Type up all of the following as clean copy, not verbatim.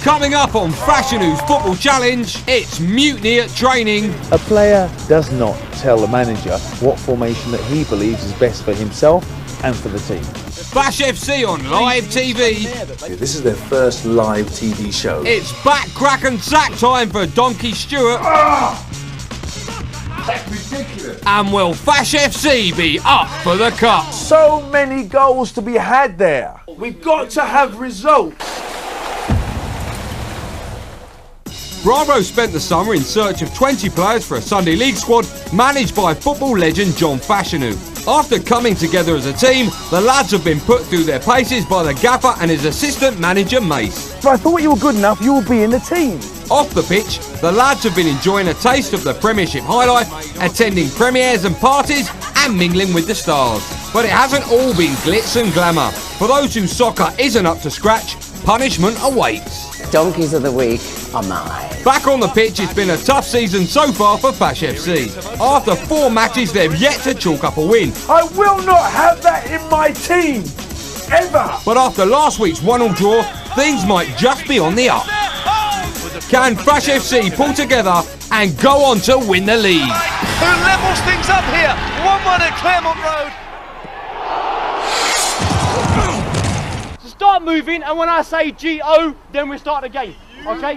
Coming up on Fashion News Football Challenge, it's mutiny at training. A player does not tell the manager what formation that he believes is best for himself and for the team. Fash FC on live TV. This is their first live TV show. It's back, crack and sack time for Donkey Stewart. That's ridiculous. And will Fash FC be up for the cup? So many goals to be had there. We've got to have results. Bravo spent the summer in search of 20 players for a Sunday League squad managed by football legend John Fashanu. After coming together as a team, the lads have been put through their paces by the gaffer and his assistant manager Mace. If I thought you were good enough, you would be in the team. Off the pitch, the lads have been enjoying a taste of the Premiership high life, attending premieres and parties and mingling with the stars. But it hasn't all been glitz and glamour. For those whose soccer isn't up to scratch, punishment awaits. Donkeys of the week are mine. Back on the pitch, it's been a tough season so far for Fash FC. After 4 matches, they've yet to chalk up a win. I will not have that in my team, ever. But after last week's 1-1 draw, things might just be on the up. Can Fash FC pull together and go on to win the league? Who levels things up here? 1-1 at Claremont Road. Start moving, and when I say G-O, then we start the game, okay?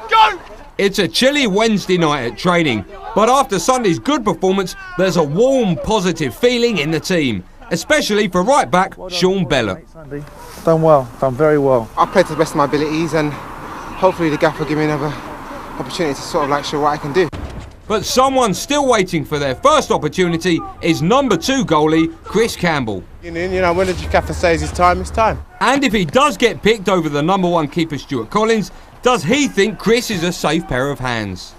Go! It's a chilly Wednesday night at training, but after Sunday's good performance, there's a warm, positive feeling in the team, especially for right-back Sean Bella. Done well, done very well. I played to the best of my abilities, and hopefully the gaffer will give me another opportunity to sort of like show what I can do. But someone still waiting for their first opportunity is number 2 goalie Chris Campbell. You know, when the gaffer says it's time, it's time. And if he does get picked over the number 1 keeper Stuart Collins, does he think Chris is a safe pair of hands?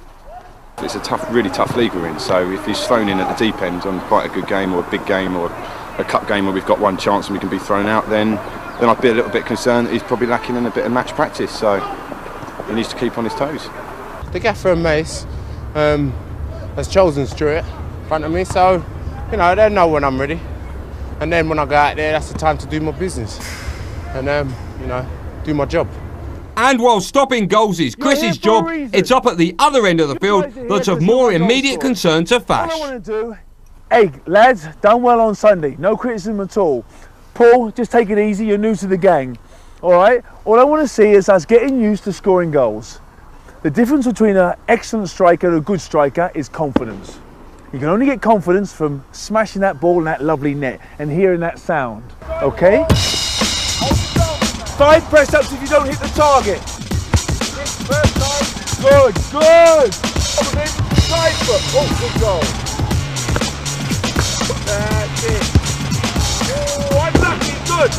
It's a tough, really tough league we're in, so if he's thrown in at the deep end on quite a good game or a big game or a cup game where we've got one chance and we can be thrown out, then I'd be a little bit concerned that he's probably lacking in a bit of match practice, so he needs to keep on his toes. The gaffer and Mace has chosen Stuart in front of me, so you know they know when I'm ready, and then when I go out there, that's the time to do my business and you know, do my job. And while stopping goals is Chris's job, it's up at the other end of the field that's of more immediate concern to Fash. All I want to do, hey lads, done well on Sunday, no criticism at all. Paul, just take it easy, you're new to the gang, all right? All I want to see is us getting used to scoring goals. The difference between an excellent striker and a good striker is confidence. You can only get confidence from smashing that ball in that lovely net and hearing that sound, okay? 5 press-ups if you don't hit the target. Good, good. Oh, good goal. That's it. Oh, I'm lucky, good.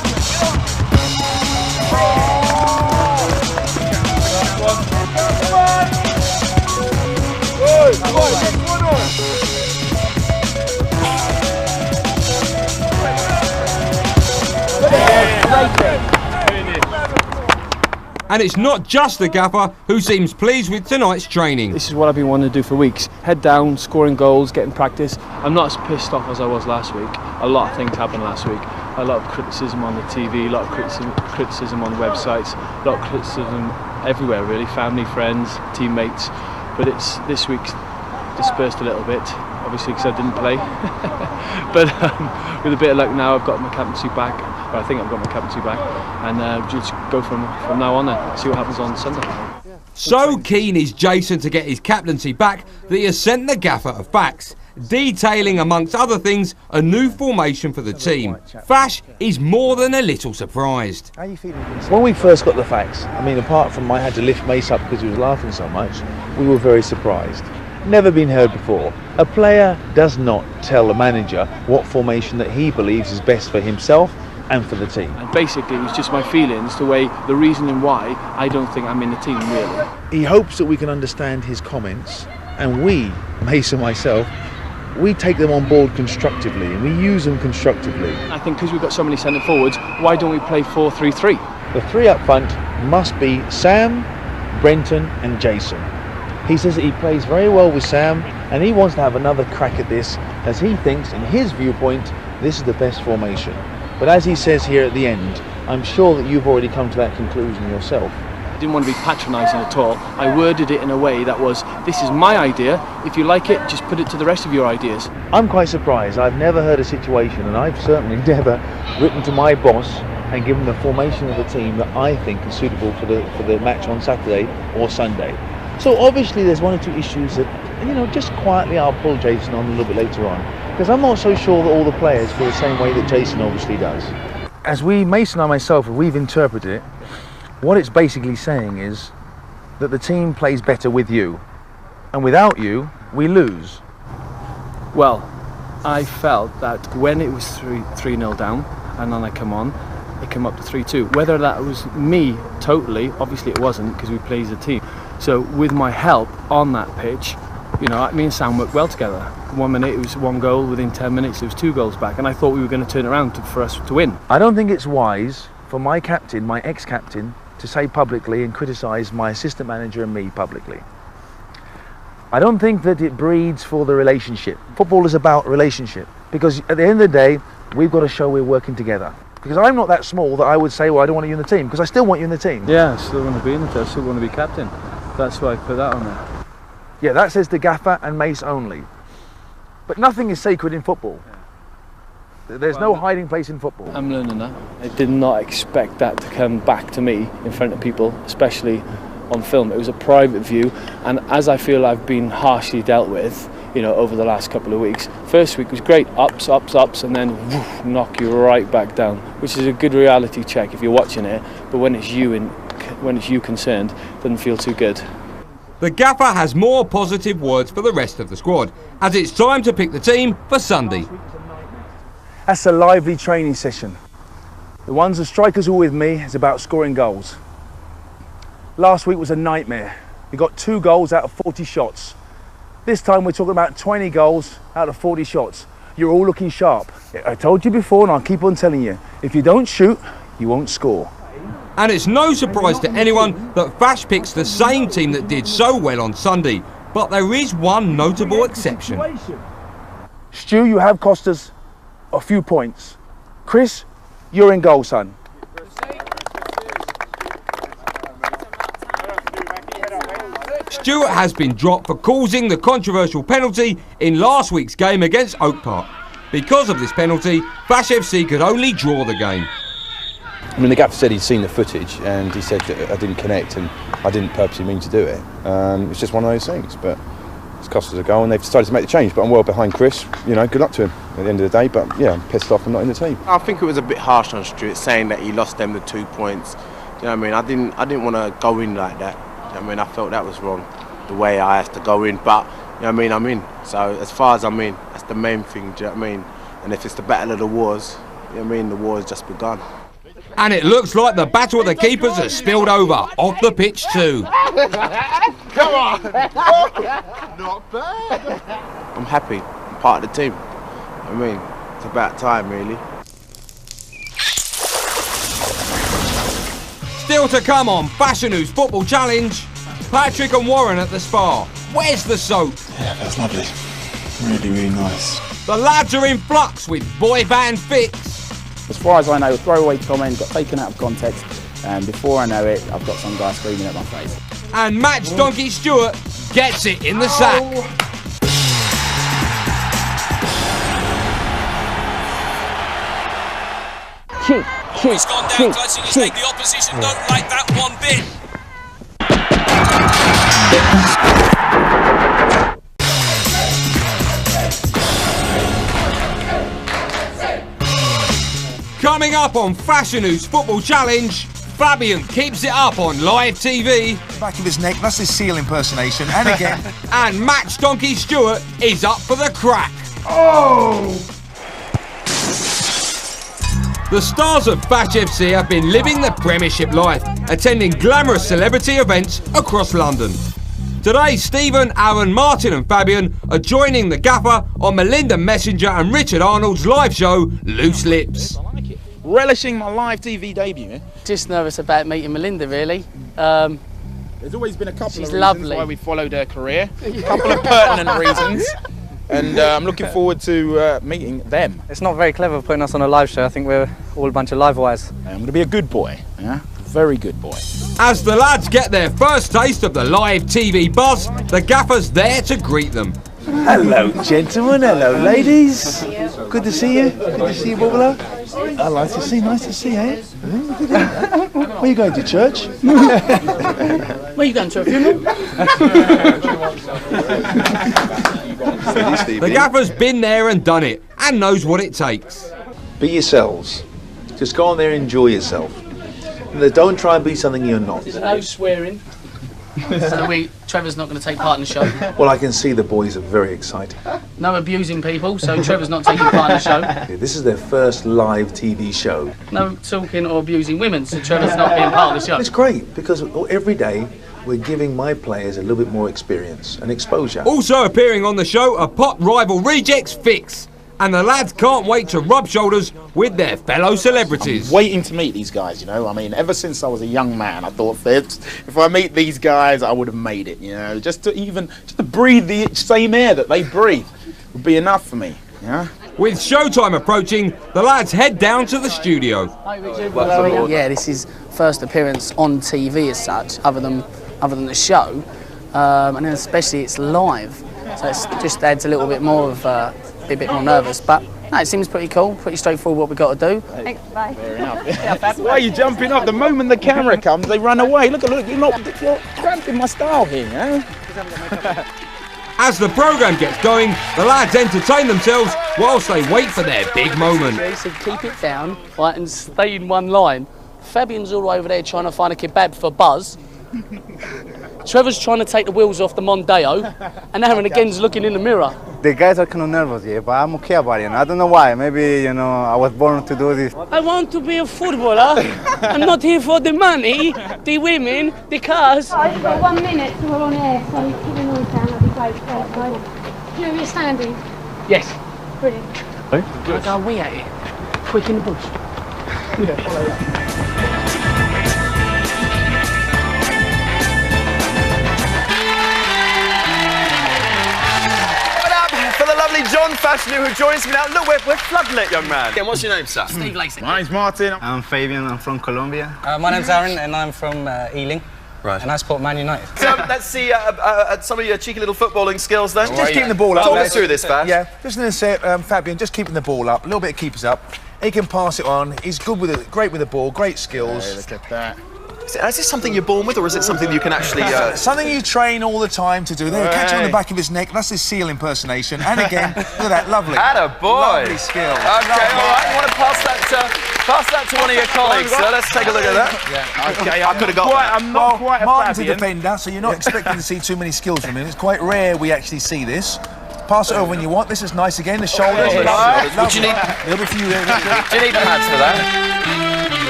Good, good. One on. And it's not just the gaffer who seems pleased with tonight's training. This is what I've been wanting to do for weeks. Head down, scoring goals, getting practice. I'm not as pissed off as I was last week. A lot of things happened last week. A lot of criticism on the TV, a lot of criticism on websites, a lot of criticism everywhere really, family, friends, teammates. But it's this week's dispersed a little bit, obviously because I didn't play. But with a bit of luck now, I've got my captaincy back. Well, I think I've got my captaincy back, and just go from now on and see what happens on Sunday. So keen is Jason to get his captaincy back that he has sent the gaffer a fax, detailing amongst other things a new formation for the team. Fash is more than a little surprised. How are you feeling? When we first got the fax, I mean, apart from I had to lift Mace up because he was laughing so much, we were very surprised. Never been heard before. A player does not tell the manager what formation that he believes is best for himself and for the team. And basically it was just my feelings, the reasoning why I don't think I'm in the team really. He hopes that we can understand his comments, and we, Mace and myself, we take them on board constructively and we use them constructively. I think because we've got so many centre forwards, why don't we play 4-3-3? The 3 up front must be Sam, Brenton and Jason. He says that he plays very well with Sam and he wants to have another crack at this, as he thinks, in his viewpoint, this is the best formation. But as he says here at the end, I'm sure that you've already come to that conclusion yourself. I didn't want to be patronising at all. I worded it in a way that was, this is my idea, if you like it, just put it to the rest of your ideas. I'm quite surprised. I've never heard a situation, and I've certainly never written to my boss and given the formation of a team that I think is suitable for the match on Saturday or Sunday. So obviously there's one or two issues that, you know, just quietly I'll pull Jason on a little bit later on, because I'm not so sure that all the players feel the same way that Jason obviously does. As Mason and myself, we've interpreted it, what it's basically saying is that the team plays better with you, and without you, we lose. Well, I felt that when it was 3-0 down, and then I come on, it came up to 3-2. Whether that was me totally, obviously it wasn't, because we play as a team. So with my help on that pitch, you know, me and Sam worked well together. 1 minute it was 1 goal, within 10 minutes there was 2 goals back, and I thought we were going to turn it around for us to win. I don't think it's wise for my captain, my ex-captain, to say publicly and criticise my assistant manager and me publicly. I don't think that it breeds for the relationship. Football is about relationship, because at the end of the day, we've got to show we're working together. Because I'm not that small that I would say, well, I don't want you in the team, because I still want you in the team. Yeah, I still want to be in the team, I still want to be captain. That's why I put that on there. Yeah, that says the gaffer and Mace only. But nothing is sacred in football. There's no hiding place in football. I'm learning that. I did not expect that to come back to me in front of people, especially on film. It was a private view, and as I feel I've been harshly dealt with, you know, over the last couple of weeks. First week was great, ups, and then woof, knock you right back down, which is a good reality check if you're watching it. But when it's you concerned, it doesn't feel too good. The gaffer has more positive words for the rest of the squad, as it's time to pick the team for Sunday. That's a lively training session. The ones the strikers were with me is about scoring goals. Last week was a nightmare. We got 2 goals out of 40 shots. This time we're talking about 20 goals out of 40 shots. You're all looking sharp. I told you before, and I'll keep on telling you, if you don't shoot, you won't score. And it's no surprise to anyone that Fash picks the same team that did so well on Sunday, but there is one notable exception. Stu, you have cost us a few points. Chris, you're in goal, son. Stewart has been dropped for causing the controversial penalty in last week's game against Oak Park. Because of this penalty, Fash FC could only draw the game. I mean, the gaffer said he'd seen the footage and he said that I didn't connect and I didn't purposely mean to do it. It's just one of those things, but it's cost us a goal and they've decided to make the change. But I'm well behind Chris. You know, good luck to him at the end of the day. But yeah, I'm pissed off I'm not in the team. I think it was a bit harsh on Stuart saying that he lost them the 2 points. Do you know what I mean? I didn't want to go in like that. Do you know what I mean? I felt that was wrong, the way I had to go in. But you know what I mean? I'm in. So as far as I'm in, that's the main thing. Do you know what I mean? And if it's the battle of the wars, you know what I mean? The war has just begun. And it looks like the battle of the keepers has spilled over off the pitch too. Come on! Not bad. I'm happy. I'm part of the team. I mean, it's about time, really. Still to come on Fashion News Football Challenge, Patrick and Warren at the spa. Where's the soap? Yeah, that's lovely. Really, really nice. The lads are in flux with boy band Fix. As far as I know, a throwaway comment got taken out of context, and before I know it, I've got some guy screaming at my face. And Match Donkey Stewart gets it in the sack. He's gone down clutching his leg. The opposition don't like that one bit. Coming up on Fashion News Football Challenge, Fabian keeps it up on live TV. Back of his neck, that's his seal impersonation, and again. And Match Donkey Stewart is up for the crack. Oh! The stars of Fash FC have been living the Premiership life, attending glamorous celebrity events across London. Today, Stephen, Aaron, Martin and Fabian are joining the gaffer on Melinda Messenger and Richard Arnold's live show, Loose Lips. Relishing my live TV debut. Just nervous about meeting Melinda, really. There's always been a couple of reasons lovely. why we followed her career. A couple of pertinent reasons. And I'm looking forward to meeting them. It's not very clever putting us on a live show. I think we're all a bunch of live wires. I'm going to be a good boy, yeah? very good boy. As the lads get their first taste of the live TV buzz, the gaffer's there to greet them. Hello, gentlemen. Hello, ladies. Good to see you. Good to see you, Bubbler. I like to see. Nice to see you, eh? Where are you going to church? Where are you going to, a funeral? The gaffer's been there and done it, and knows what it takes. Be yourselves. Just go on there and enjoy yourself. And don't try and be something you're not. No swearing. So Trevor's not going to take part in the show. Well, I can see the boys are very excited. No abusing people, so Trevor's not taking part in the show. This is their first live TV show. No talking or abusing women, so Trevor's not being part of the show. It's great, because every day we're giving my players a little bit more experience and exposure. Also appearing on the show are pop rival rejects Fix. And the lads can't wait to rub shoulders with their fellow celebrities. I'm waiting to meet these guys, you know. I mean, ever since I was a young man, I thought if I meet these guys, I would have made it, you know. Just to breathe the same air that they breathe would be enough for me, you know. With showtime approaching, the lads head down to the studio. Hi, Richard. Yeah, this is first appearance on TV as such, other than the show, and then especially it's live, so it just adds a little bit more of. Be a bit more nervous, but no, it seems pretty cool, pretty straightforward what we've got to do. Thanks, bye. Fair enough. Why are you jumping up? The moment the camera comes, they run away. Look, you're cramping my style here, eh? As the programme gets going, the lads entertain themselves whilst they wait for their big moment. So keep it down, right, and stay in one line. Fabian's all over there trying to find a kebab for Buzz. Trevor's trying to take the wheels off the Mondeo, and Aaron again's looking in the mirror. The guys are kind of nervous, yeah, but I'm okay about it. I don't know why. Maybe, you know, I was born to do this. I want to be a footballer. I'm not here for the money, the women, the cars. I've got 1 minute till we're on air, so keep the noise down, that'd be great. You know you're standing? Yes. Brilliant. Hey? How are we at it? Quick in the bush. Yeah, follow that. Lovely John Fashanu, who joins me now. Look, we're flooding it, young man. And what's your name, sir? Steve Lacey. My name's Martin. I'm Fabian, I'm from Colombia. My name's Aaron and I'm from Ealing. Right. And I support Man United. So let's see some of your cheeky little footballing skills then. Just keeping the ball up. Talk us through this, Fash. Yeah, just going to say, Fabian, just keeping the ball up. A little bit of keepers up. He can pass it on. He's good with it, great with the ball, great skills. Hey, look at that. Is this something you're born with, or is it something you can actually... Something you train all the time to do. There, catch him on the back of his neck. That's his seal impersonation. And again, look at that, lovely. Attaboy. Lovely skill. Okay, all right. You want to pass that to one of your colleagues, so let's take a look at that. Yeah. Okay, I could have got that. I'm not quite a Martin's a Fabian. defender, so you're not expecting to see too many skills from him. It's quite rare we actually see this. Pass it over when you want. This is nice again. The shoulders. Would you need... A little bit for you. Do you need pads for that?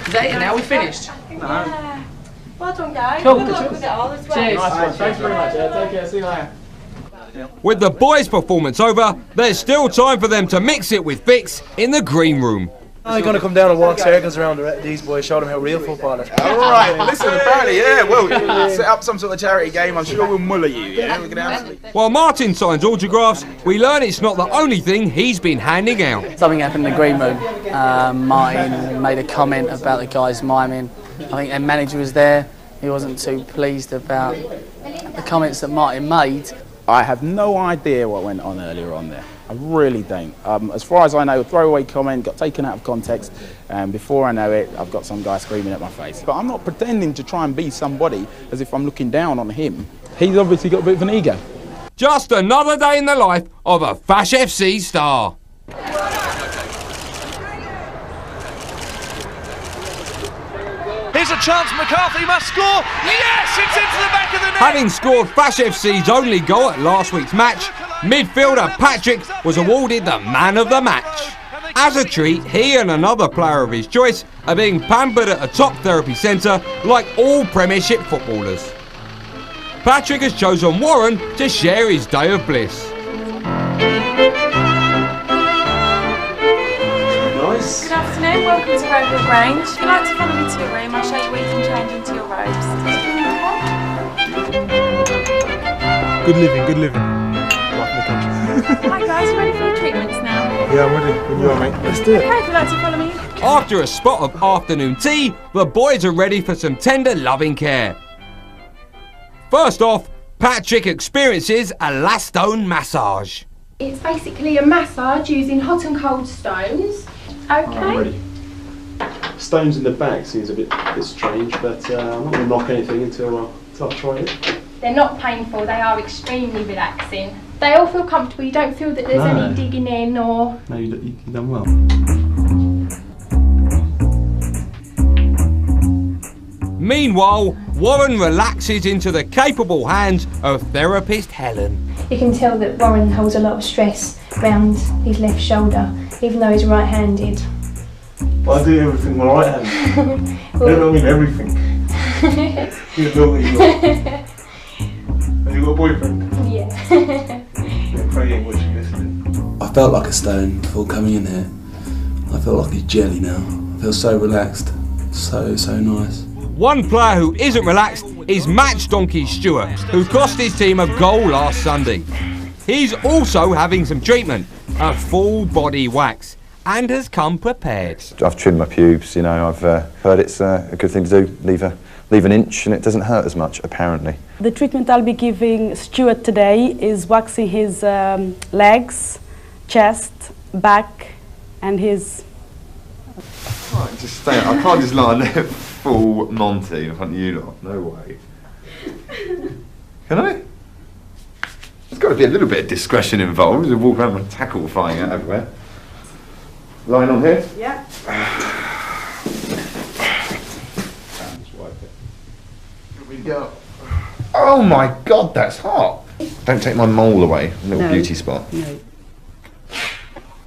Is that it now? We finished? Yeah. Well done, guys. Cool. Good luck with it all as well. Cheers. Nice one. Thanks very much. Take care. See you later. With the boys' performance over, there's still time for them to mix it with Fix in the green room. I'm going to come down and walk circles around these boys, show them how real footballers. All right, listen, apparently, yeah, we'll set up some sort of charity game. I'm sure we'll muller you, yeah? We're gonna absolutely... While Martin signs autographs, we learn it's not the only thing he's been handing out. Something happened in the green room. Martin made a comment about the guys miming. I think their manager was there. He wasn't too pleased about the comments that Martin made. I have no idea what went on earlier on there. I really don't. As far as I know, a throwaway comment got taken out of context, and before I know it, I've got some guy screaming at my face. But I'm not pretending to try and be somebody as if I'm looking down on him. He's obviously got a bit of an ego. Just another day in the life of a Fash FC star. Here's a chance, McCarthy must score. Yes, it's into the back of the net. Having scored Fash FC's only goal at last week's match, midfielder Patrick was awarded the man of the match. As a treat, he and another player of his choice are being pampered at a top therapy centre like all Premiership footballers. Patrick has chosen Warren to share his day of bliss. Good afternoon, welcome to Rosewood Grange. If you'd like to follow me to your room, I'll show you where you can change into your robes. Good living. Hi guys, you ready for your treatments now? Yeah, I'm ready. When you are, mate. Let's do it. Okay, if you'd like to follow me. After a spot of afternoon tea, the boys are ready for some tender loving care. First off, Patrick experiences a Lastone massage. It's basically a massage using hot and cold stones. Okay. Ready. Stones in the back seems a bit strange, but I'm not going to knock anything until I've tried it. They're not painful, they are extremely relaxing. They all feel comfortable, you don't feel that there's any digging in or... No, you've done well. Meanwhile, Warren relaxes into the capable hands of therapist Helen. You can tell that Warren holds a lot of stress around his left shoulder, even though he's right-handed. Well, I do everything with my right hand. I mean everything. You know what you got. Have you got a boyfriend? Yeah. Yeah, praying, watching, listening. I felt like a stone before coming in here. I feel like a jelly now. I feel so relaxed. So nice. One player who isn't relaxed is Match Donkey Stewart, who cost his team a goal last Sunday. He's also having some treatment, a full body wax, and has come prepared. I've trimmed my pubes, you know, I've heard it's a good thing to do, leave an inch and it doesn't hurt as much, apparently. The treatment I'll be giving Stuart today is waxing his legs, chest, back and his... I can't just lie there full Monty in front of you lot, no way. Can I? There's got to be a little bit of discretion involved. There's a walk around with a tackle flying out everywhere. Lying on here? Yeah. Here we go. Oh my God, that's hot. Don't take my mole away, a little beauty spot. No.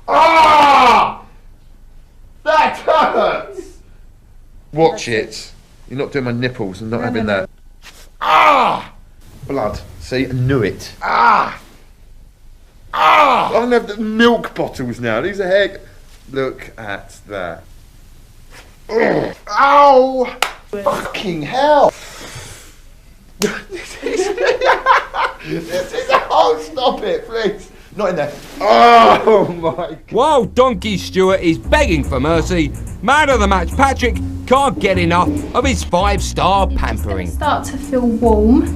Ah! That hurts! Watch it. You're not doing my nipples, I'm not having that. Ah! Blood. See, I knew it. Ah! Ah! I'm gonna have the milk bottles now. These are heck. Look at that. Ugh. Ow! Fucking hell! This is oh, stop it, please. Not in there. Oh my God. While Donkey Stewart is begging for mercy, man of the match Patrick can't get enough of his 5-star pampering. Start to feel warm.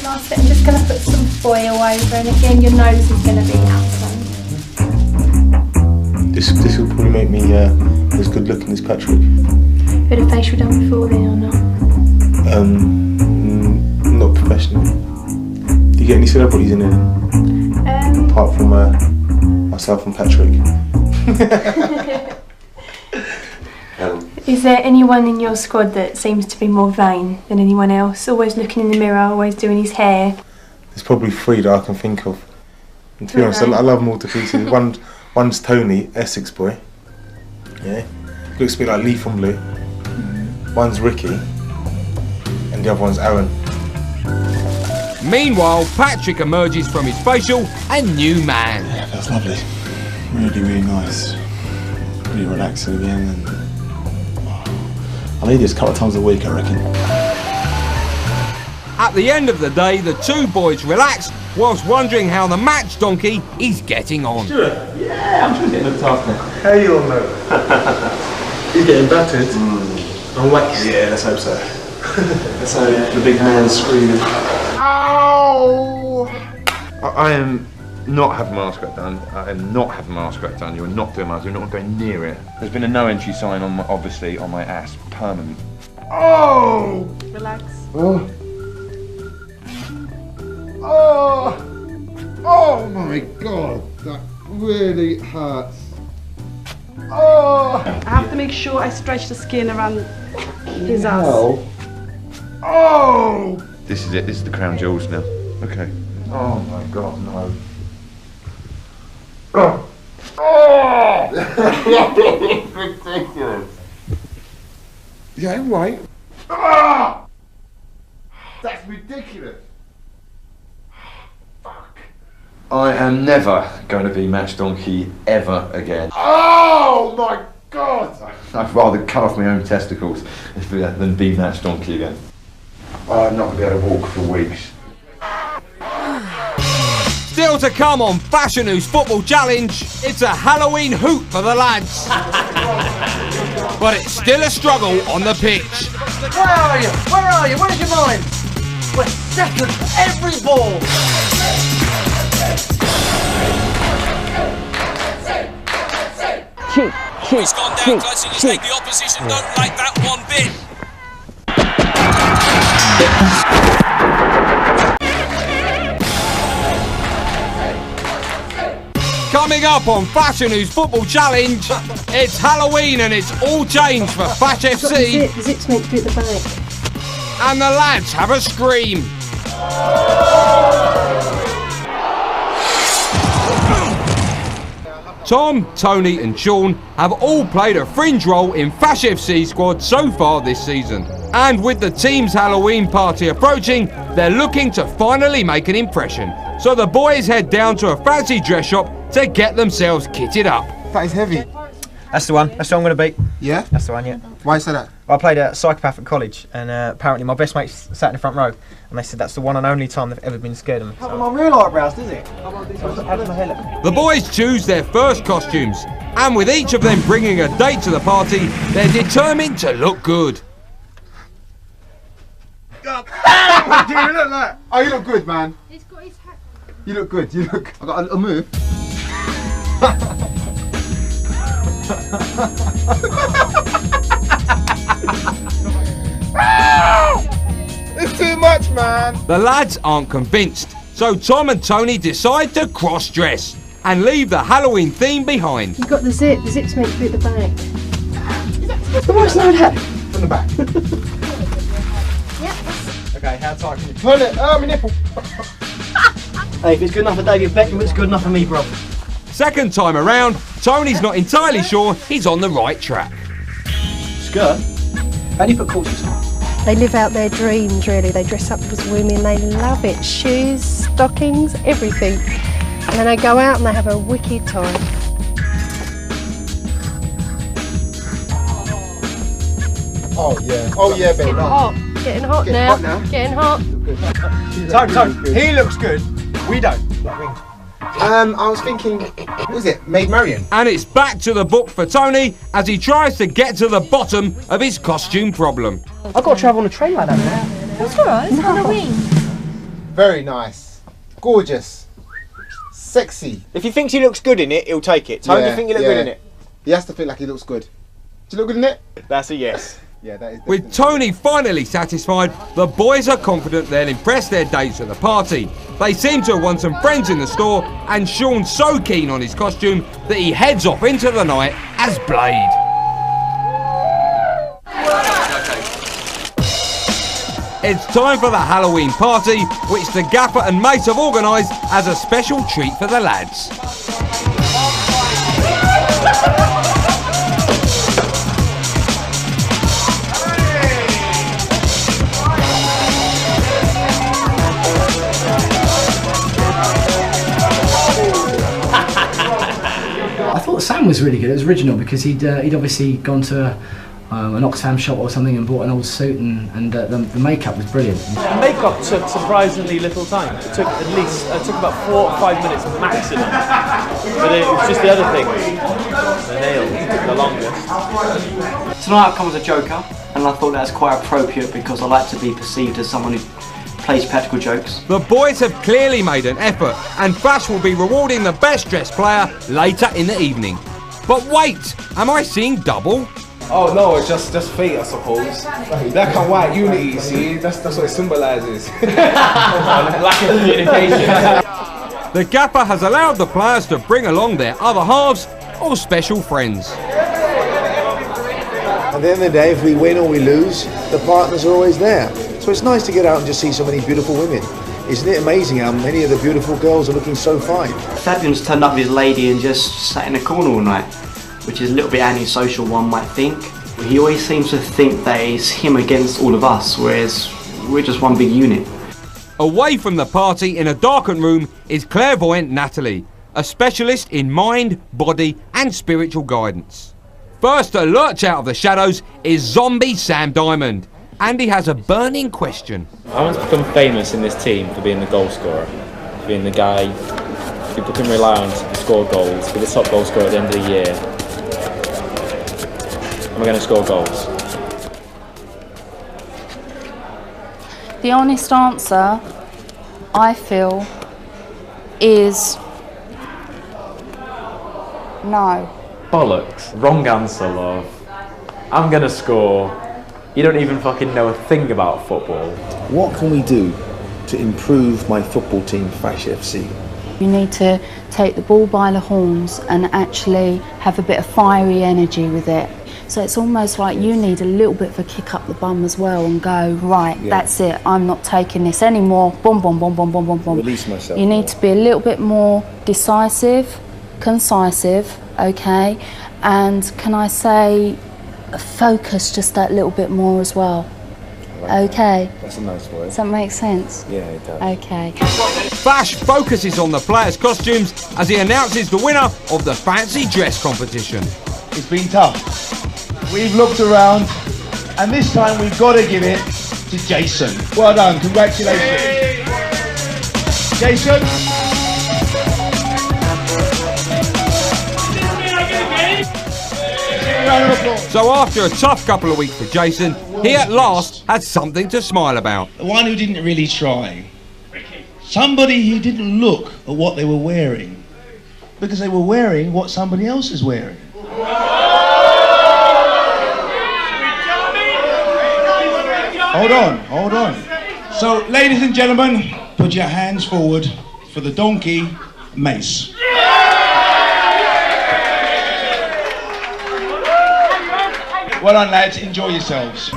Last bit, I'm just going to put some foil over, and again your nose is going to be outside. This will probably make me as good looking as Patrick. Bit of facial done before then or not? Not professionally. Do you get any celebrities in here? Apart from myself and Patrick. Is there anyone in your squad that seems to be more vain than anyone else? Always looking in the mirror, always doing his hair? There's probably 3 that I can think of. And to be honest, I love them all to pieces. One's Tony, Essex boy. Yeah. Looks a bit like Lee from Blue. One's Ricky. And the other one's Aaron. Meanwhile, Patrick emerges from his facial a new man. Yeah, that's lovely. Really nice. Really relaxing again. And I need this a couple of times a week, I reckon. At the end of the day, the two boys relax whilst wondering how the match donkey is getting on. Sure. Yeah, I'm sure he's getting looked after. How you all know? He's getting battered. And waxed. Yeah, let's hope so. Let's hope the big man's screaming. Ow! I am not having my arse crack done. I am not having my arse crack done. You are not doing my arse. You're not going near it. There's been a no entry sign on my, obviously, on my ass. Permanent. Oh! Relax. Oh. Oh! Oh my God! That really hurts. Oh! I have to make sure I stretch the skin around his ass. Oh! This is it. This is the crown jewels now. Okay. Oh my God, no. Oh! Oh! Ridiculous. Yeah, I'm right. Ah! That's ridiculous. Fuck. I am never going to be match donkey ever again. Oh my God! I'd rather cut off my own testicles than be that donkey again. I'm not going to be able to walk for weeks. Still to come on Fashion News Football Challenge, it's a Halloween hoot for the lads. But it's still a struggle on the pitch. Where are you? Where are you? Where's your mind? We're second every ball. He's gone down, clutching his leg. The opposition don't like that one bit. Coming up on Fashion News Football Challenge, it's Halloween and it's all changed for Fash FC. The zip's meant to be at the back. And the lads have a scream. Tom, Tony and Sean have all played a fringe role in Fash FC squad so far this season. And with the team's Halloween party approaching, they're looking to finally make an impression. So the boys head down to a fancy dress shop to get themselves kitted up. That is heavy. That's the one. That's the one I'm going to beat. Yeah? That's the one, yeah. Why you say that? Well, I played at Psychopath at college, and apparently my best mates sat in the front row, and they said that's the one and only time they've ever been scared of me. How about my real eyebrows, does it? The boys choose their first costumes, and with each of them bringing a date to the party, they're determined to look good. Do you look like? Oh, you look good, man. He's got his hat. You look good. You look. I got a little move. It's too much, man. The lads aren't convinced, so Tom and Tony decide to cross-dress and leave the Halloween theme behind. You've got the zip. The zip's meant to be at the back. What's that? From the back. Okay, how tight can you pull it? Oh, my nipple. Hey, if it's good enough for David Beckham, it's good enough for me, bro. Second time around, Tony's not entirely sure he's on the right track. Skirt? How do you put corsets on? They live out their dreams, really. They dress up as women. They love it. Shoes, stockings, everything. And then they go out and they have a wicked time. Oh yeah. Oh yeah, baby. Getting hot now. Getting hot. Tone, he looks good. We don't. I was thinking, what was it? Maid Marian. And it's back to the book for Tony as he tries to get to the bottom of his costume problem. I've got to travel on a train like that, man. That's alright, it's Halloween. Very nice. Gorgeous. Sexy. If he thinks he looks good in it, he'll take it. Tony, do you think you look good in it? He has to feel like he looks good. Do you look good in it? That's a yes. Yeah, that is. With Tony finally satisfied, the boys are confident they'll impress their dates at the party. They seem to have won some friends in the store, and Sean's so keen on his costume that he heads off into the night as Blade. It's time for the Halloween party, which the gaffer and mate have organised as a special treat for the lads. I thought Sam was really good. It was original because he'd obviously gone to an Oxfam shop or something and bought an old suit, and the makeup was brilliant. The makeup took surprisingly little time. It took about 4 or 5 minutes maximum. But it was just the other thing. The nails took the longest. Tonight I've come as a joker, and I thought that's quite appropriate because I like to be perceived as someone who plays practical jokes. The boys have clearly made an effort, and Fash will be rewarding the best dressed player later in the evening. But wait, am I seeing double? Oh no, it's just fate, I suppose. Black and white unity, you see, that's what it symbolises. Lack of communication. The gaffer has allowed the players to bring along their other halves or special friends. At the end of the day, if we win or we lose, the partners are always there. So it's nice to get out and just see so many beautiful women. Isn't it amazing how many of the beautiful girls are looking so fine? Fabian's turned up with his lady and just sat in a corner all night, which is a little bit antisocial, one might think. He always seems to think that it's him against all of us, whereas we're just one big unit. Away from the party in a darkened room is clairvoyant Natalie, a specialist in mind, body and spiritual guidance. First to lurch out of the shadows is zombie Sam Diamond. And he has a burning question. I want to become famous in this team for being the goal scorer, for being the guy people can rely on to score goals, be the top goal scorer at the end of the year. Am I going to score goals? The honest answer, I feel, is no. Bollocks. Wrong answer, love. I'm going to score. You don't even fucking know a thing about football. What can we do to improve my football team, Fash FC? You need to take the ball by the horns and actually have a bit of fiery energy with it. So it's almost like you need a little bit of a kick up the bum as well and go, right, that's it, I'm not taking this anymore, boom, boom, boom, boom, boom, boom, boom. Release myself. You need to be a little bit more decisive, concisive, okay, and can I say, focus just that little bit more as well. Okay. That's a nice word. Does that make sense? Yeah, it does. Okay. Fash focuses on the players' costumes as he announces the winner of the fancy dress competition. It's been tough. We've looked around, and this time we've got to give it to Jason. Well done, congratulations. Jason. So after a tough couple of weeks for Jason, he at last had something to smile about. The one who didn't really try. Somebody who didn't look at what they were wearing, because they were wearing what somebody else is wearing. Hold on. So, ladies and gentlemen, put your hands forward for the donkey mace. Well done, lads. Enjoy yourselves.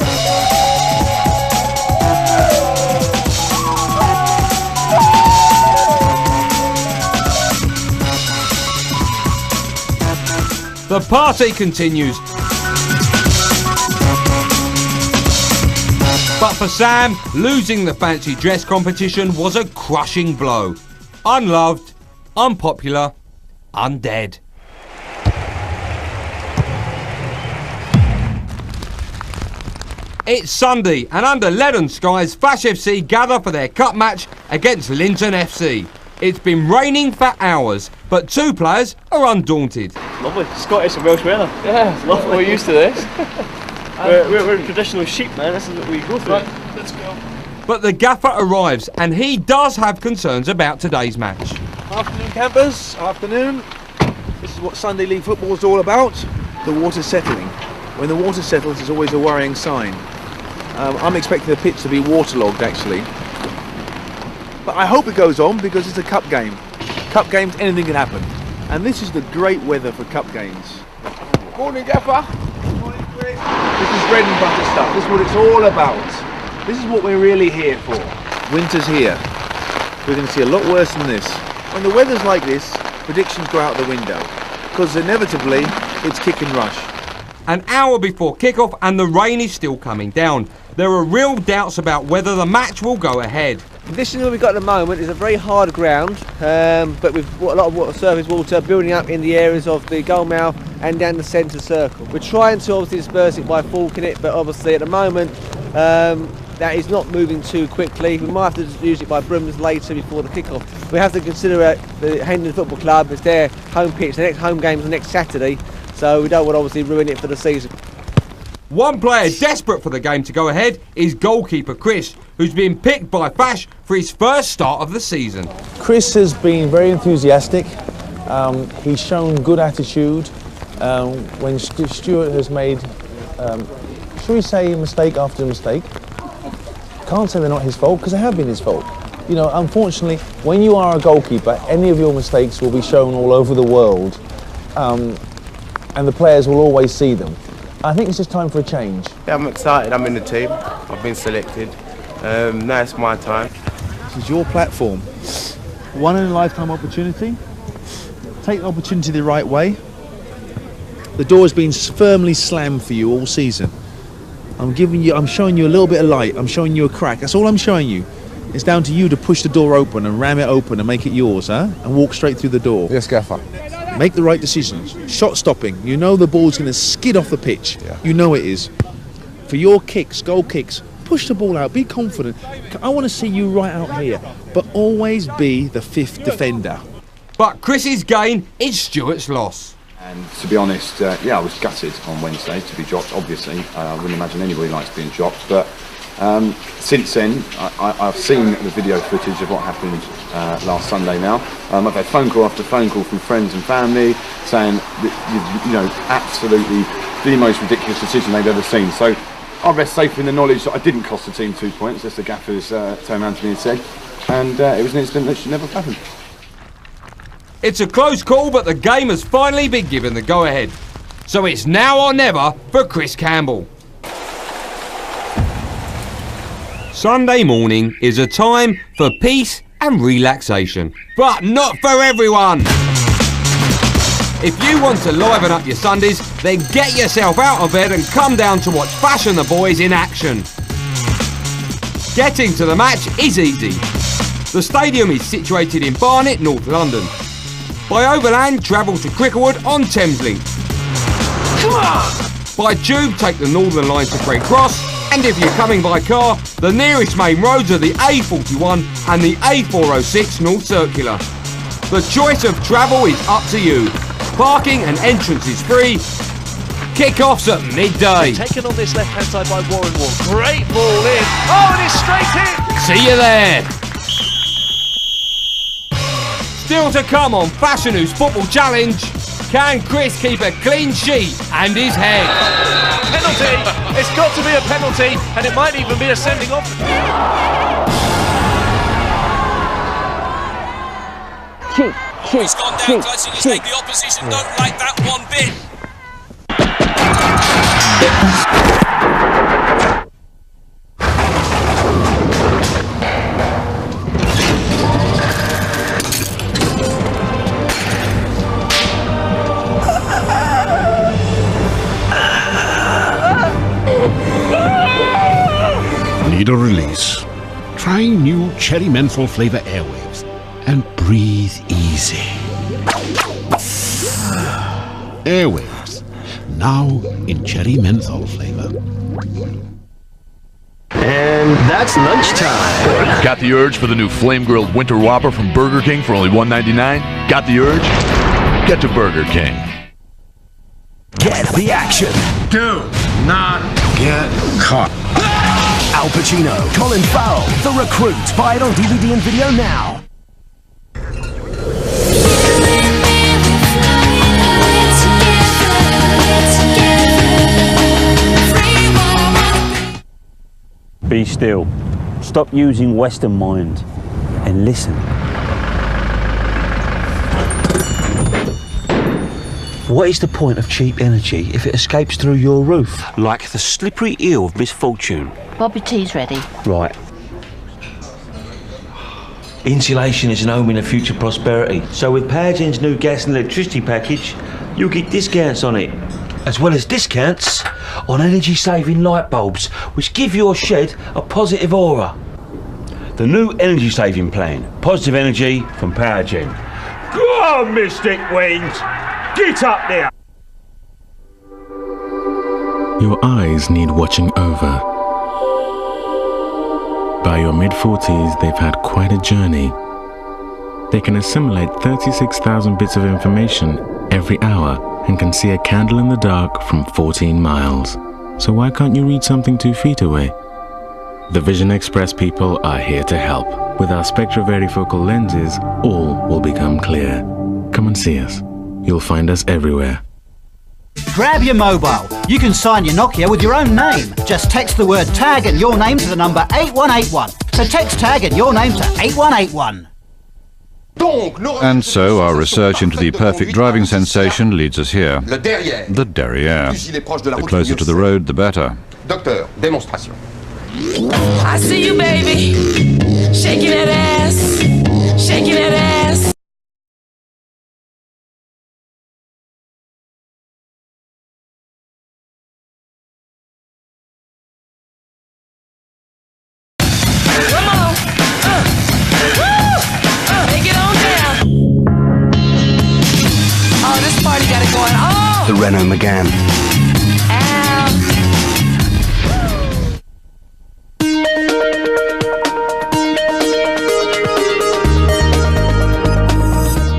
The party continues. But for Sam, losing the fancy dress competition was a crushing blow. Unloved, unpopular, undead. It's Sunday, and under leaden skies, Fash FC gather for their cup match against Linton FC. It's been raining for hours, but two players are undaunted. Lovely, Scottish and Welsh weather. Yeah, it's lovely. We're used to this. we're traditional sheep, man. This is what we go through. Right, let's go. But the gaffer arrives, and he does have concerns about today's match. Afternoon, campers. Afternoon. This is what Sunday League football is all about. The water settling. When the water settles, it's always a worrying sign. I'm expecting the pitch to be waterlogged, actually. But I hope it goes on because it's a cup game. Cup games, anything can happen. And this is the great weather for cup games. Morning, Gaffer. Morning, Chris. This is bread and butter stuff. This is what it's all about. This is what we're really here for. Winter's here. We're going to see a lot worse than this. When the weather's like this, predictions go out the window. Because inevitably, it's kick and rush. An hour before kickoff and the rain is still coming down. There are real doubts about whether the match will go ahead. The conditions that we've got at the moment is a very hard ground, but with a lot of surface water building up in the areas of the goal mouth and down the centre circle. We're trying to obviously disperse it by forking it, but obviously at the moment that is not moving too quickly. We might have to use it by brooms later before the kickoff. We have to consider the Hendon Football Club. It's their home pitch. The next home game is next Saturday, so we don't want to obviously ruin it for the season. One player desperate for the game to go ahead is goalkeeper Chris, who's been picked by Fash for his first start of the season. Chris has been very enthusiastic. He's shown good attitude. When Stuart has made, shall we say, mistake after mistake, can't say they're not his fault because they have been his fault. You know, unfortunately, when you are a goalkeeper, any of your mistakes will be shown all over the world, and the players will always see them. I think it's just time for a change. Yeah, I'm excited. I'm in the team. I've been selected. Now it's my time. This is your platform. One in a lifetime opportunity. Take the opportunity the right way. The door has been firmly slammed for you all season. I'm showing you a little bit of light. I'm showing you a crack. That's all I'm showing you. It's down to you to push the door open and ram it open and make it yours, huh? And walk straight through the door. Yes, Gaffer. make the right decisions. Shot stopping, you know the ball's going to skid off the pitch. You know it is. For your kicks, goal kicks, push the ball out, be confident. I want to see you right out here, but always be the fifth defender. But Chris's gain is Stuart's loss. And to be honest, I was gutted on Wednesday to be dropped. Obviously, I wouldn't imagine anybody likes being dropped. But since then, I've seen the video footage of what happened last Sunday now. I've had phone call after phone call from friends and family saying that, you know, absolutely the most ridiculous decision they've ever seen. So I rest safe in the knowledge that I didn't cost the team 2 points, as the gaffers turned around to me and said. And it was an incident that should never have happened. It's a close call, but the game has finally been given the go-ahead. So it's now or never for Chris Campbell. Sunday morning is a time for peace and relaxation, but not for everyone. If you want to liven up your Sundays, then get yourself out of bed and come down to watch Fash and the boys in action. Getting to the match is easy. The stadium is situated in Barnet, North London. By overland, travel to Cricklewood on Thameslink. By tube, take the Northern Line to Brent Cross, and if you're coming by car, the nearest main roads are the A41 and the A406 North Circular. The choice of travel is up to you. Parking and entrance is free. Kick-off's at midday. Taken on this left-hand side by Warren Wall. Great ball in. Oh, and it's straight in. See you there. Still to come on Fashion News Football Challenge. Can Chris keep a clean sheet and his head? Penalty. It's got to be a penalty, and it might even be a sending off. He's gone down close and he's made the opposition don't like that one bit. Need a release? Try new Cherry Menthol Flavor Airwaves and breathe easy. Airwaves, now in Cherry Menthol Flavor. And that's lunchtime. Got the urge for the new Flame Grilled Winter Whopper from Burger King for only $1.99? Got the urge? Get to Burger King. Get the action. Do not get caught. Al Pacino, Colin Farrell, The Recruit. Buy it on DVD and video now. Be still. Stop using Western mind and listen. What is the point of cheap energy if it escapes through your roof? Like the slippery eel of misfortune. Bobby T's ready. Right. Insulation is an omen of future prosperity. So with Powergen's new gas and electricity package, you'll get discounts on it. As well as discounts on energy-saving light bulbs, which give your shed a positive aura. The new energy-saving plan. Positive energy from Powergen. Go on, Mystic Wings! Get up there! Your eyes need watching over. By your mid-40s, they've had quite a journey. They can assimilate 36,000 bits of information every hour and can see a candle in the dark from 14 miles. So why can't you read something 2 feet away? The Vision Express people are here to help. With our Spectra varifocal lenses, all will become clear. Come and see us. You'll find us everywhere. Grab your mobile. You can sign your Nokia with your own name. Just text the word tag and your name to the number 8181. So text tag and your name to 8181. And so our research into the perfect driving sensation leads us here. The derrière. The closer to the road, the better. Docteur, démonstration. I see you, baby. Shaking that ass. Shaking that ass. the Renault Megane.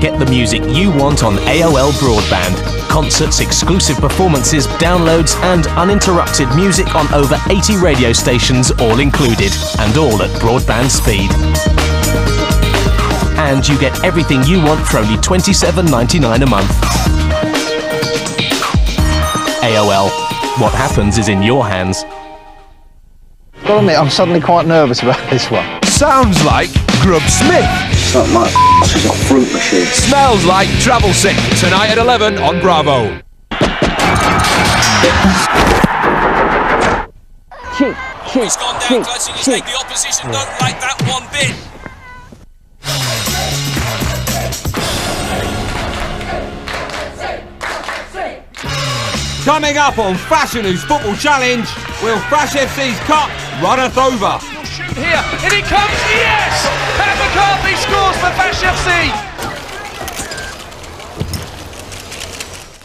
Get the music you want on AOL Broadband. Concerts, exclusive performances, downloads and uninterrupted music on over 80 radio stations, all included, and all at broadband speed. And you get everything you want for only $27.99 a month. AOL. What happens is in your hands. Gotta admit, I'm suddenly quite nervous about this one. Sounds like Grub Smith. It's not my it's a fruit machine. Smells like Travel Sick. Tonight at 11 on Bravo. He's gone down close and he's taken the opposition. Don't like that one bit. Coming up on Fashion News Football Challenge, will Fash FC's cup runneth over? Shoot here, and it comes, yes! Pat McCarthy scores for Fash FC!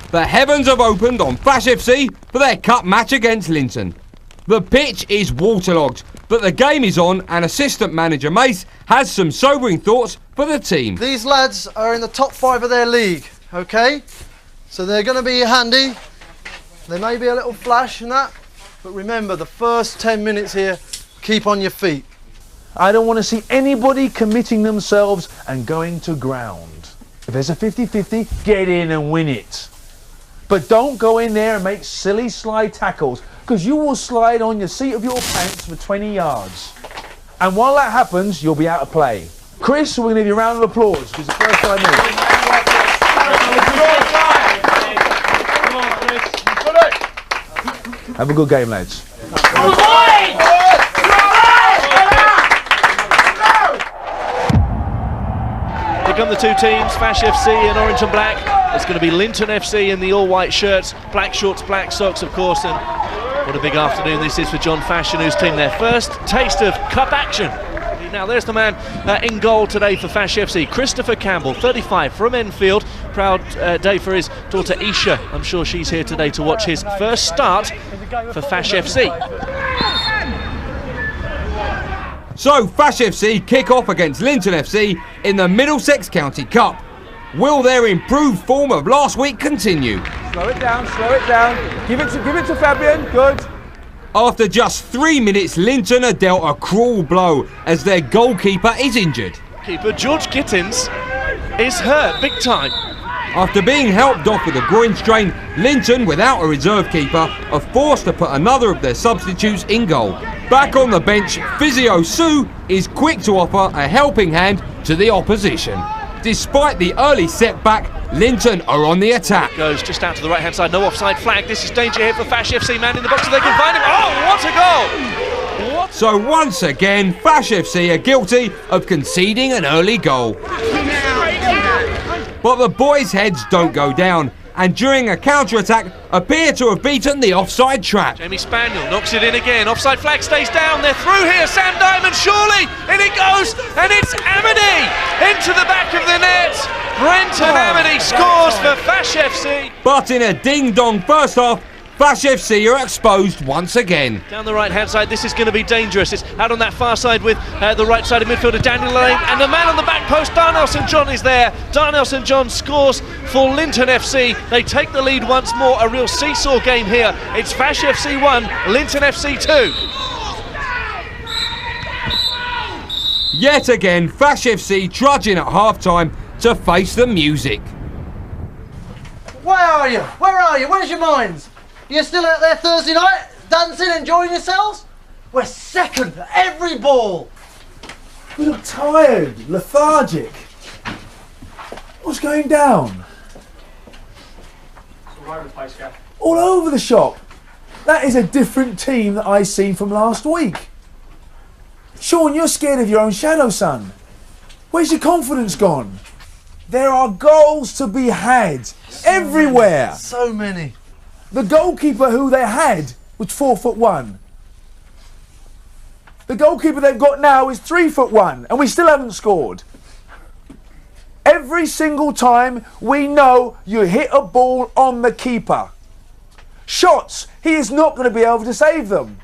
The heavens have opened on Fash FC for their cup match against Linton. The pitch is waterlogged, but the game is on and assistant manager Mace has some sobering thoughts for the team. These lads are in the top 5 of their league, okay? So they're going to be handy. There may be a little flash and that, but remember the first 10 minutes here, keep on your feet. I don't want to see anybody committing themselves and going to ground. If there's a 50-50, get in and win it. But don't go in there and make silly slide tackles, because you will slide on your seat of your pants for 20 yards. And while that happens, you'll be out of play. Chris, we're going to give you a round of applause, because it's the first time in. Have a good game, lads. Here come the two teams, Fash FC in orange and black. It's going to be Linton FC in the all-white shirts, black shorts, black socks, of course. And what a big afternoon this is for John Fashion, whose team their first taste of cup action. Now there's the man in goal today for Fash FC, Christopher Campbell, 35 from Enfield. Proud day for his daughter Isha. I'm sure she's here today to watch his first start for Fash FC. So Fash FC kick off against Linton FC in the Middlesex County Cup. Will their improved form of last week continue? Slow it down, slow it down. Give it to Fabian, good. After just 3 minutes, Linton are dealt a cruel blow as their goalkeeper is injured. Keeper George Gittins is hurt big time. After being helped off with a groin strain, Linton, without a reserve keeper, are forced to put another of their substitutes in goal. Back on the bench, Physio Sue is quick to offer a helping hand to the opposition. Despite the early setback, Linton are on the attack. Goes just out to the right-hand side, no offside flag. This is danger here for Fash FC, man in the box, so they can find him. Oh, what a goal! What? So once again, Fash FC are guilty of conceding an early goal. But the boys' heads don't go down, and during a counter-attack appear to have beaten the offside trap. Jamie Spaniel knocks it in again, offside flag stays down, they're through here, Sam Diamond surely, in it goes, and it's Amity into the back of the net. Brenton Amity scores for Fash FC. But in a ding-dong first half, Fash FC are exposed once again. Down the right-hand side, this is going to be dangerous. It's out on that far side with the right-sided midfielder, Daniel Lane, and the man on the back post, Darnell St John, is there. Darnell St John scores for Linton FC. They take the lead once more, a real seesaw game here. It's Fash FC 1, Linton FC 2. Yet again, Fash FC trudging at half-time to face the music. Where are you? Where are you? Where's your minds? You're still out there Thursday night, dancing, enjoying yourselves? We're second at every ball. We look tired, lethargic. What's going down? All over the shop. That is a different team that I seen from last week. Sean, you're scared of your own shadow, son. Where's your confidence gone? There are goals to be had everywhere. So many. The goalkeeper who they had was 4'1". The goalkeeper they've got now is 3'1", and we still haven't scored. Every single time we know you hit a ball on the keeper. Shots, he is not going to be able to save them.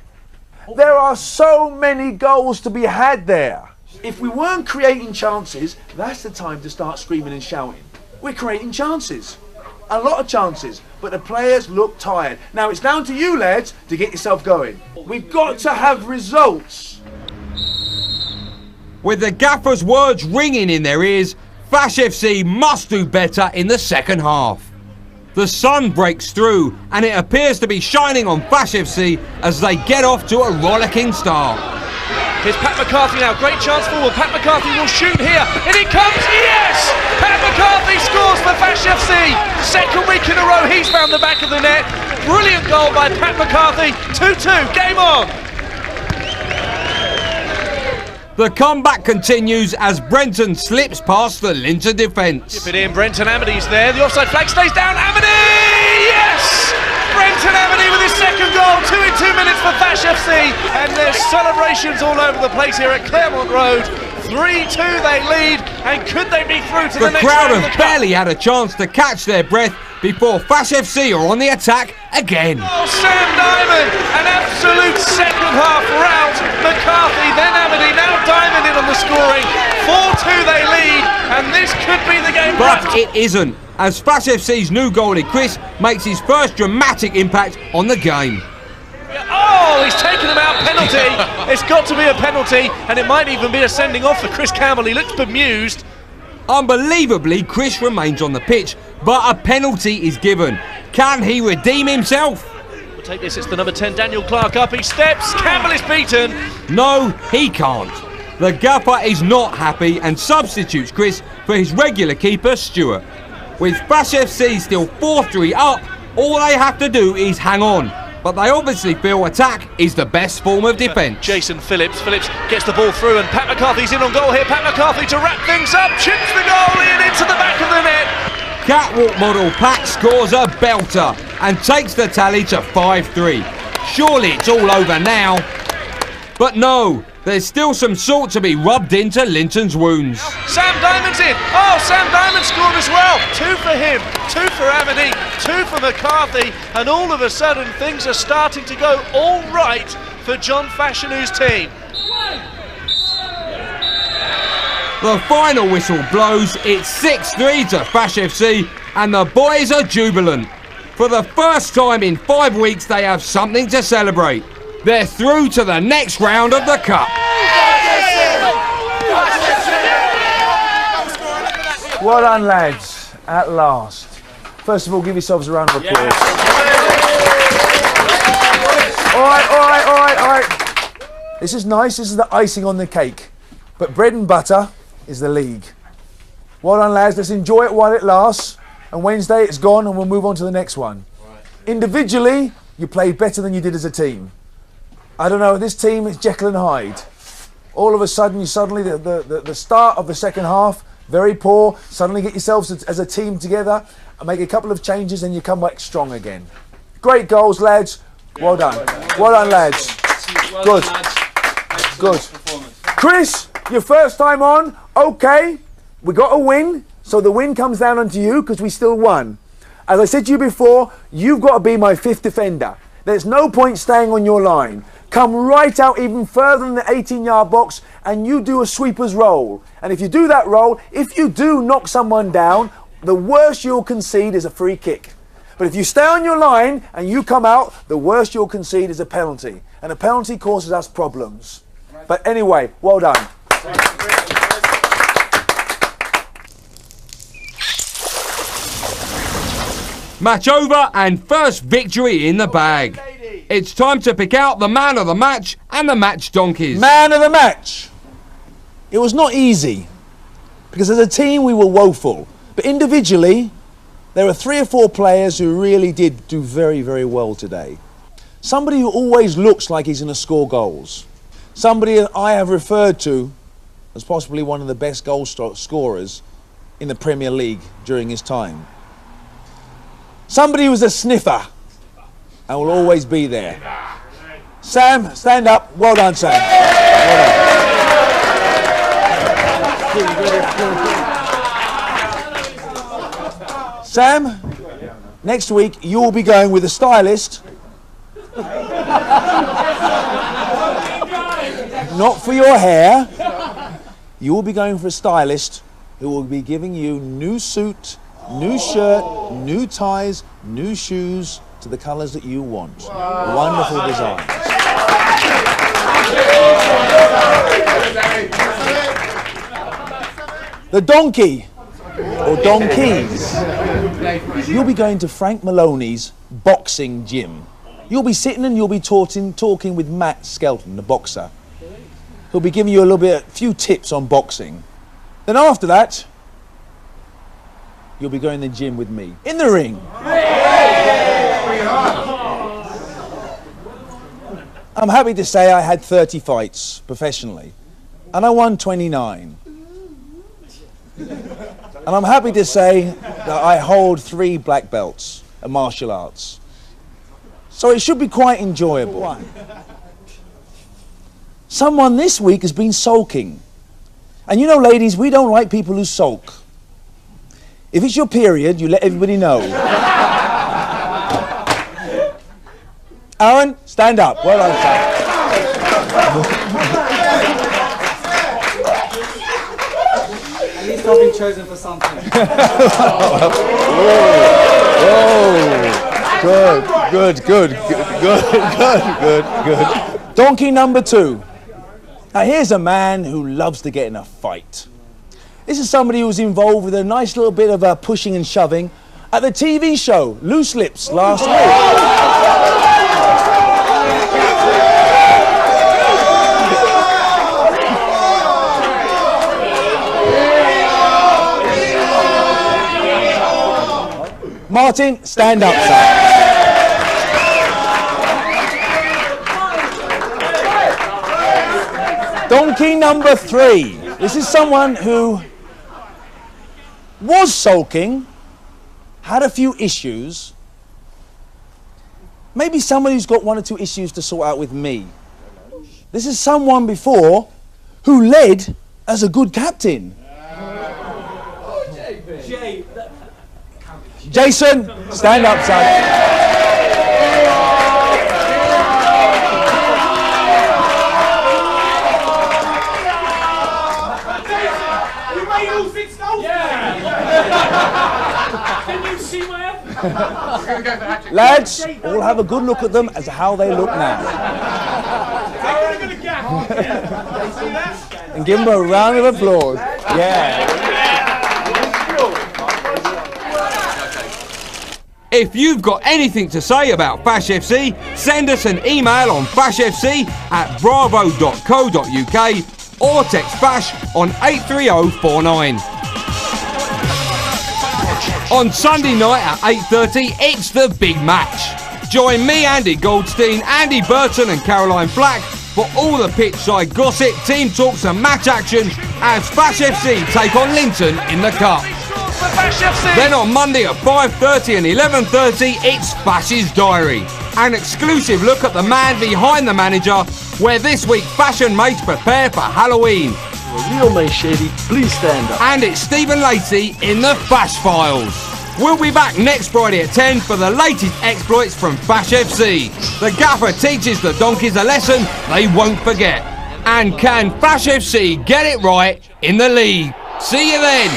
There are so many goals to be had there. If we weren't creating chances, that's the time to start screaming and shouting. We're creating chances. A lot of chances, but the players look tired. Now it's down to you, lads, to get yourself going. We've got to have results. With the gaffer's words ringing in their ears, Fash FC must do better in the second half. The sun breaks through and it appears to be shining on Fash FC as they get off to a rollicking start. Here's Pat McCarthy now, great chance forward. Pat McCarthy will shoot here, and it comes, yes! Pat McCarthy scores for Fash FC. Second week in a row, he's found the back of the net. Brilliant goal by Pat McCarthy, 2-2, game on! The comeback continues as Brenton slips past the Linton defence. Chip it in, Brenton Amity's there, the offside flag stays down, Amity! Yes! Brenton Amity with his second goal, 2 in 2 minutes for Fash FC, and there's celebrations all over the place here at Claremont Road. 3-2 they lead, and could they be through to the next round? The crowd have barely had a chance to catch their breath before Fash FC are on the attack again. Oh, Sam Diamond, an absolute second half rout. McCarthy, then Amity, now Diamond in on the scoring. 4-2 they lead, and this could be the game. But it isn't, as Fash FC's new goalie Chris makes his first dramatic impact on the game. Oh, he's taken him out, penalty. It's got to be a penalty, and it might even be a sending off for Chris Campbell. He looks bemused. Unbelievably, Chris remains on the pitch, but a penalty is given. Can he redeem himself? We'll take this, it's the number 10, Daniel Clark up, he steps, Campbell is beaten. No, he can't. The gaffer is not happy and substitutes Chris for his regular keeper, Stewart. With Fash FC still 4-3 up, all they have to do is hang on. But they obviously feel attack is the best form of defence. Jason Phillips gets the ball through and Pat McCarthy's in on goal here. Pat McCarthy to wrap things up, chips the goalie and into the back of the net. Catwalk model Pat scores a belter and takes the tally to 5-3. Surely it's all over now. But no, there's still some salt to be rubbed into Linton's wounds. Sam Diamond's in. Oh, Sam Diamond scored as well. 2 for him, 2 for Amity, 2 for McCarthy, and all of a sudden things are starting to go all right for John Fashionu's team. The final whistle blows, it's 6-3 to Fash FC, and the boys are jubilant. For the first time in 5 weeks, they have something to celebrate. They're through to the next round of the Cup. Well done, lads, at last. First of all, give yourselves a round of applause. All right. This is nice, this is the icing on the cake. But bread and butter is the league. Well done, lads, let's enjoy it while it lasts. And Wednesday it's gone and we'll move on to the next one. Individually, you played better than you did as a team. I don't know, this team is Jekyll and Hyde. All of a sudden, the start of the second half, very poor. Suddenly get yourselves as a team together and make a couple of changes and you come back strong again. Great goals, lads. Well done. Well done, lads. Good. Good. Chris, your first time on. Okay, we got a win. So the win comes down onto you because we still won. As I said to you before, you've got to be my 5th defender. There's no point staying on your line. Come right out even further than the 18-yard box and you do a sweeper's roll. And if you do that roll, if you do knock someone down, the worst you'll concede is a free kick. But if you stay on your line and you come out, the worst you'll concede is a penalty. And a penalty causes us problems. But anyway, well done. Match over and first victory in the bag. It's time to pick out the man of the match and the match donkeys. Man of the match. It was not easy because as a team we were woeful. But individually, there are 3 or 4 players who really did do very, very well today. Somebody who always looks like he's going to score goals. Somebody that I have referred to as possibly one of the best goal scorers in the Premier League during his time. Somebody who was a sniffer and will always be there. Sam, stand up. Well done, Sam. Well done. Sam, next week you'll be going with a stylist. Not for your hair. You will be going for a stylist who will be giving you new suit, new shirt, new ties, new shoes to the colours that you want. Wonderful designs. The donkey, or donkeys. You'll be going to Frank Maloney's boxing gym. You'll be sitting and you'll be talking with Matt Skelton, the boxer. He'll be giving you a few tips on boxing. Then after that, you'll be going to the gym with me, in the ring. I'm happy to say I had 30 fights professionally, and I won 29. And I'm happy to say that I hold 3 black belts in martial arts. So it should be quite enjoyable. Someone this week has been sulking. And you know, ladies, we don't like people who sulk. If it's your period, you let everybody know. Aaron, stand up. Well done, Sam. At least I've been chosen for something. Good. Donkey number 2. Now here's a man who loves to get in a fight. This is somebody who was involved with a nice little bit of pushing and shoving at the TV show Loose Lips last week. Martin, stand up, sir. Donkey number 3. This is someone who was sulking, had a few issues. Maybe someone who's got 1 or 2 issues to sort out with me. This is someone before who led as a good captain. Jason, stand up, son. Can you see my effort? Lads, all have a good look at them as to how they look now. And give them a round of applause. Yeah. If you've got anything to say about Fash FC, send us an email on fashfc@bravo.co.uk or text Fash on 83049. On Sunday night at 8:30, it's the big match. Join me, Andy Goldstein, Andy Burton and Caroline Flack for all the pitch-side gossip, team talks and match action as Fash FC take on Linton in the Cup. Then on Monday at 5:30 and 11:30, it's Fash's Diary. An exclusive look at the man behind the manager, where this week fashion mates prepare for Halloween. Real man, Shady, please stand up. And it's Stephen Lacey in the Fash Files. We'll be back next Friday at 10 for the latest exploits from Fash FC. The gaffer teaches the donkeys a lesson they won't forget. And can Fash FC get it right in the league? See you then.